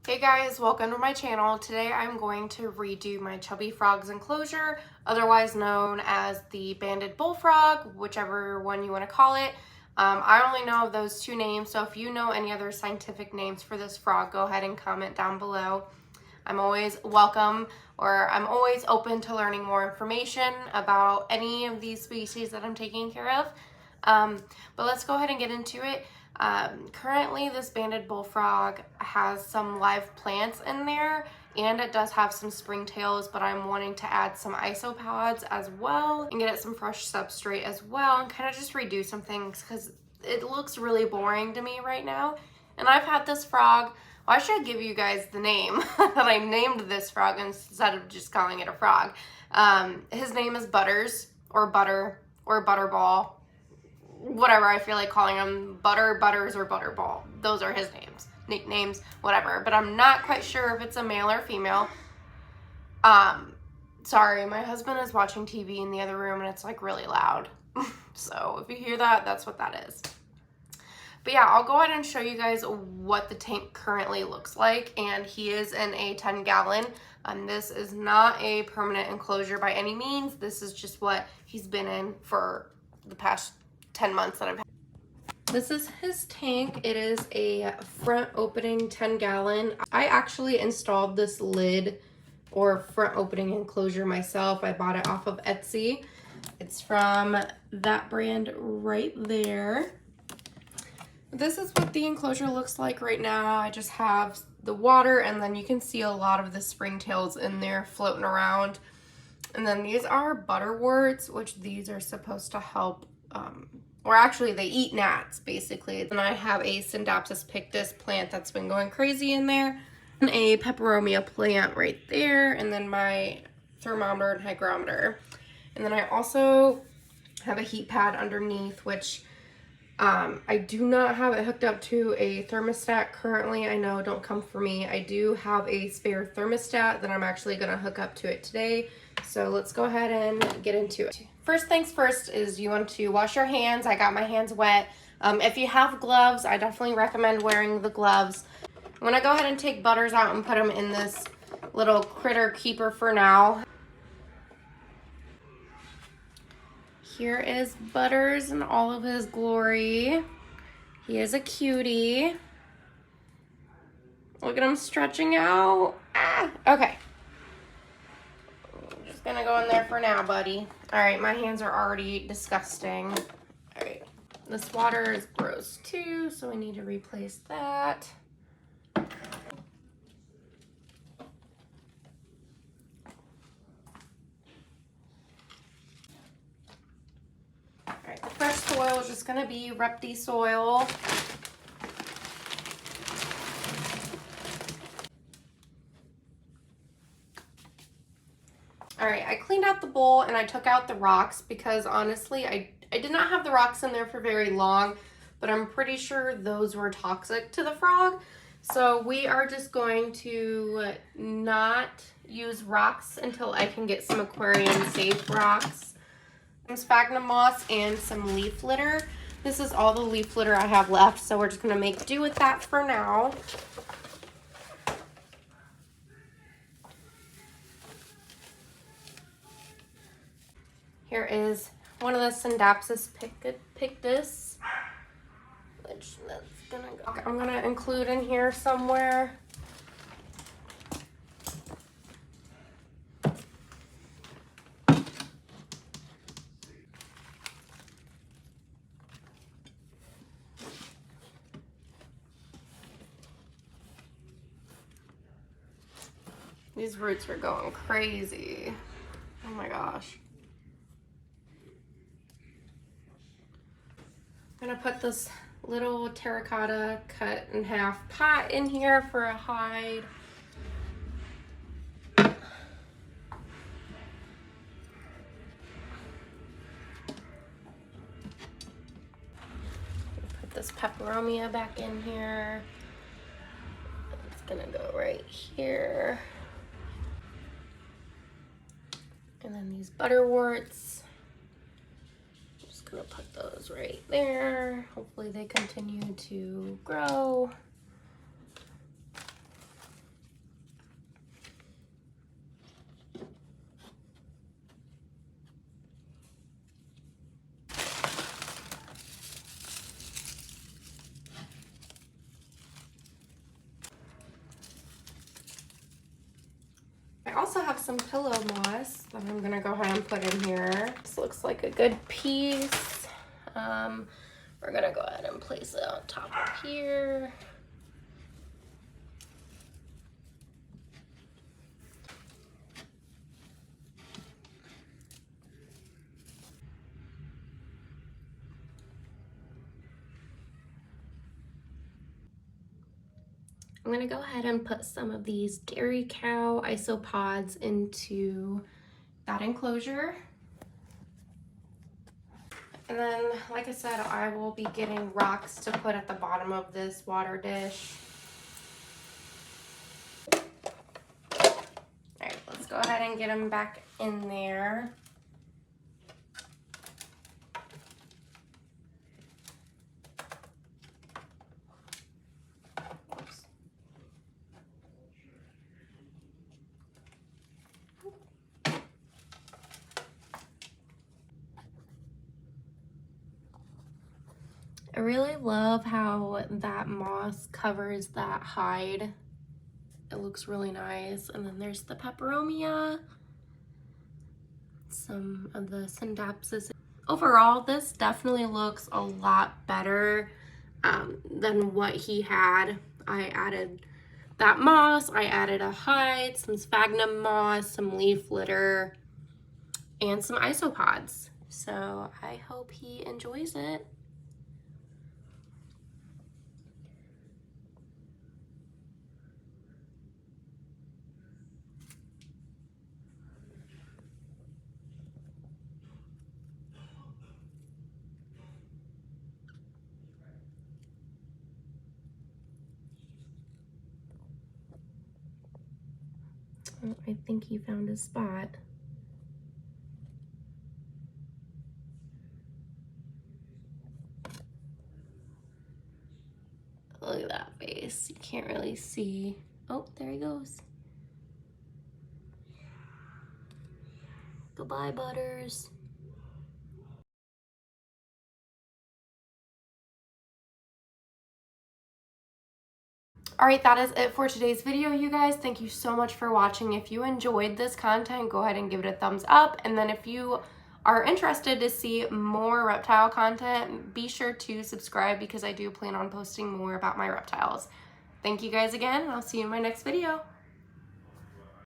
Hey guys, welcome to my channel. Today I'm going to redo my chubby frog's enclosure, otherwise known as the banded bullfrog, whichever one you want to call it. I only know of those two names, so if you know any other scientific names for this frog, go ahead and comment down below. I'm always welcome, or I'm always open to learning more information about any of these species that I'm taking care of. But let's go ahead and get into it. Currently this banded bullfrog has some live plants in there, and it does have some springtails, but I'm wanting to add some isopods as well and get it some fresh substrate as well and kind of just redo some things because it looks really boring to me right now. And I've had this frog, well, I should give you guys the name that I named this frog instead of just calling it a frog. His name is Butters, or Butter, or Butterball. Whatever I feel like calling him, Butters, or Butterball. Those are his names, nicknames, whatever. But I'm not quite sure if it's a male or female. Sorry, my husband is watching TV in the other room and it's like really loud. So if you hear that, that's what that is. But yeah, I'll go ahead and show you guys what the tank currently looks like. And he is in a 10-gallon. This is not a permanent enclosure by any means. This is just what he's been in for the past 10 months that I've had. This is his tank. It is a front opening 10-gallon. I actually installed this lid or front opening enclosure myself. I bought it off of Etsy. It's from that brand right there. This is what the enclosure looks like right now. I just have the water, and then you can see a lot of the springtails in there floating around. And then these are butterworts, which these are supposed to help or actually they eat gnats basically. And I have a Syndapsis pictus plant that's been going crazy in there, and a peperomia plant right there, and then my thermometer and hygrometer. And then I also have a heat pad underneath, which I do not have it hooked up to a thermostat currently. I know, don't come for me. I do have a spare thermostat that I'm actually gonna hook up to it today. So let's go ahead and get into it. First things first is you want to wash your hands. I got my hands wet. If you have gloves, I definitely recommend wearing the gloves. I'm gonna go ahead and take Butters out and put him in this little critter keeper for now. Here is Butters in all of his glory. He is a cutie. Look at him stretching out. Ah, okay. I'm just gonna go in there for now, buddy. All right, my hands are already disgusting. All right, this water is gross too, so we need to replace that. All right, the fresh soil is just gonna be Repti soil. All right, I cleaned out the bowl and I took out the rocks because honestly, I did not have the rocks in there for very long, but I'm pretty sure those were toxic to the frog. So we are just going to not use rocks until I can get some aquarium safe rocks. Some sphagnum moss and some leaf litter. This is all the leaf litter I have left, so we're just gonna make do with that for now. Here is one of the Syndapsis pictus, which that's gonna go. I'm gonna include in here somewhere. These roots are going crazy. Oh my gosh. I'm gonna put this little terracotta cut in half pot in here for a hide. Put this peperomia back in here. It's gonna go right here. And then these butterworts. Just gonna put those right there. Hopefully they continue to grow. also have some pillow moss that I'm gonna go ahead and put in here. This looks like a good piece. We're gonna go ahead and place it on top of here. I'm gonna go ahead and put some of these dairy cow isopods into that enclosure. And then, like I said, I will be getting rocks to put at the bottom of this water dish. All right, let's go ahead and get them back in there. I really love how that moss covers that hide. It looks really nice. And then there's the peperomia, some of the syndapsis. Overall, this definitely looks a lot better than what he had. I added that moss, I added a hide, some sphagnum moss, some leaf litter, and some isopods. So I hope he enjoys it. I think he found his spot. Look at that face. You can't really see. Oh, there he goes. Goodbye, Butters. All right, that is it for today's video, you guys. Thank you so much for watching. If you enjoyed this content, go ahead and give it a thumbs up. And then if you are interested to see more reptile content, be sure to subscribe because I do plan on posting more about my reptiles. Thank you guys again, and I'll see you in my next video.